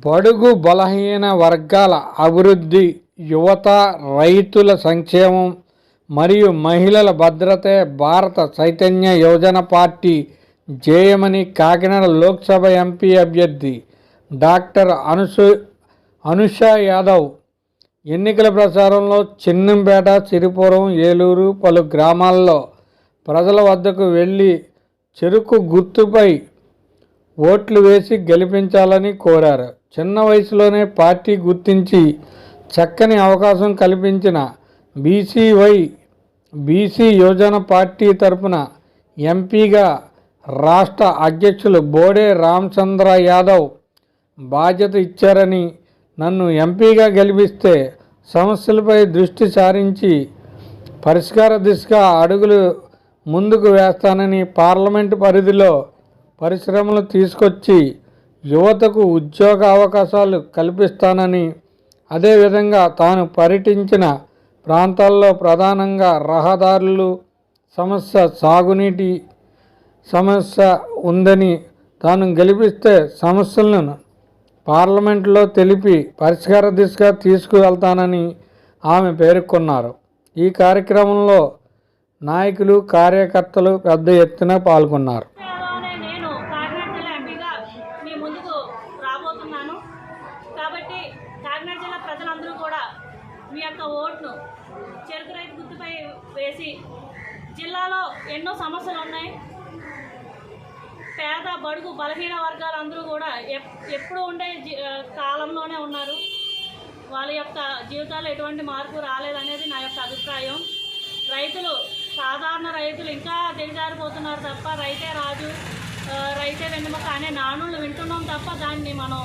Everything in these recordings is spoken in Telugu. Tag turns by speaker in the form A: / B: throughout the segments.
A: బడుగు బలహీన వర్గాల అభివృద్ధి, యువత, రైతుల సంక్షేమం మరియు మహిళల భద్రతే భారత చైతన్య యోజన పార్టీ ధ్యేయమని కాకినాడ లోక్సభ ఎంపీ అభ్యర్థి డాక్టర్ అనుష యాదవ్ ఎన్నికల ప్రచారంలో చిన్నంపేట, సిరిపురం, ఏలూరు పలు గ్రామాల్లో ప్రజల వద్దకు వెళ్ళి చెరుకు గుర్తుపై ఓట్లు వేసి గెలిపించాలని కోరారు. చిన్న వయసులోనే పార్టీ గుర్తించి చక్కని అవకాశం కల్పించిన బీసీ యోజన పార్టీ తరపున ఎంపీగా రాష్ట్ర అధ్యక్షులు బోడే రామచంద్ర యాదవ్ బాధ్యత ఇచ్చారని, నన్ను ఎంపీగా గెలిపిస్తే సమస్యలపై దృష్టి సారించి పరిష్కార దిశగా అడుగులు ముందుకు వేస్తానని, పార్లమెంటు పరిధిలో పరిశ్రమలు తీసుకొచ్చి యువతకు ఉద్యోగ అవకాశాలు కల్పిస్తానని, అదేవిధంగా తాను పర్యటించిన ప్రాంతాల్లో ప్రధానంగా రహదారులు సమస్య, సాగునీటి సమస్య ఉందని, తాను గెలిపిస్తే సమస్యలను పార్లమెంటులో తెలిపి పరిష్కార దిశగా తీసుకువెళ్తానని ఆమె పేర్కొన్నారు. ఈ కార్యక్రమంలో నాయకులు, కార్యకర్తలు పెద్ద ఎత్తున పాల్గొన్నారు.
B: కాబట్టి కాకినాడ జిల్లా ప్రజలందరూ కూడా మీ యొక్క ఓట్ను చెరుకు రైతు గుర్తుపై వేసి, జిల్లాలో ఎన్నో సమస్యలు ఉన్నాయి. పేద, బడుగు, బలహీన వర్గాలందరూ కూడా ఎప్పుడు ఉండే కాలంలోనే ఉన్నారు. వాళ్ళ యొక్క జీవితాల్లో ఎటువంటి మార్పు రాలేదనేది నా యొక్క అభిప్రాయం. రైతులు, సాధారణ రైతులు ఇంకా దిగజారిపోతున్నారు తప్ప రైతే రాజు, రైతే వెన్నెముక అనే నానుళ్ళు వింటున్నాం తప్ప దాన్ని మనం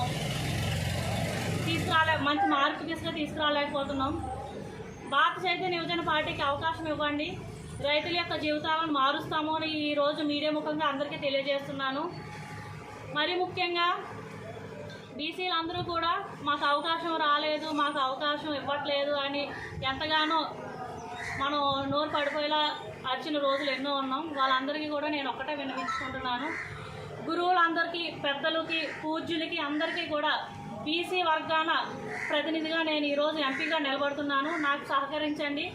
B: మంచి మార్పు తీసుకురాలేకపోతున్నాం. భారత చైతన్య యోజన పార్టీకి అవకాశం ఇవ్వండి. రైతుల యొక్క జీవితాలను మారుస్తాము అని ఈరోజు మీడియా ముఖంగా అందరికీ తెలియజేస్తున్నాను. మరి ముఖ్యంగా బీసీలందరూ కూడా మాకు అవకాశం రాలేదు, మాకు అవకాశం ఇవ్వట్లేదు అని ఎంతగానో మనం నోరు పడిపోయేలా అర్చిన రోజులు ఎన్నో ఉన్నాం. వాళ్ళందరికీ కూడా నేను ఒక్కటే విన్నవించుకుంటున్నాను. గురువులందరికీ, పెద్దలకి, పూజ్యులకి అందరికీ కూడా బీసీ వర్గాన ప్రతినిధిగా నేను ఈరోజు ఎంపీగా నిలబడుతున్నాను. నాకు సహకరించండి.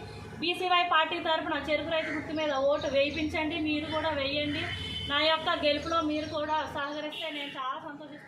B: బీసీవై పార్టీ తరఫున చెరుకు రైతు గుర్తు మీద ఓటు వేయించండి. మీరు కూడా వేయండి. నా యొక్క గెలుపులో మీరు కూడా సహకరిస్తే నేను చాలా సంతోషిస్తాను.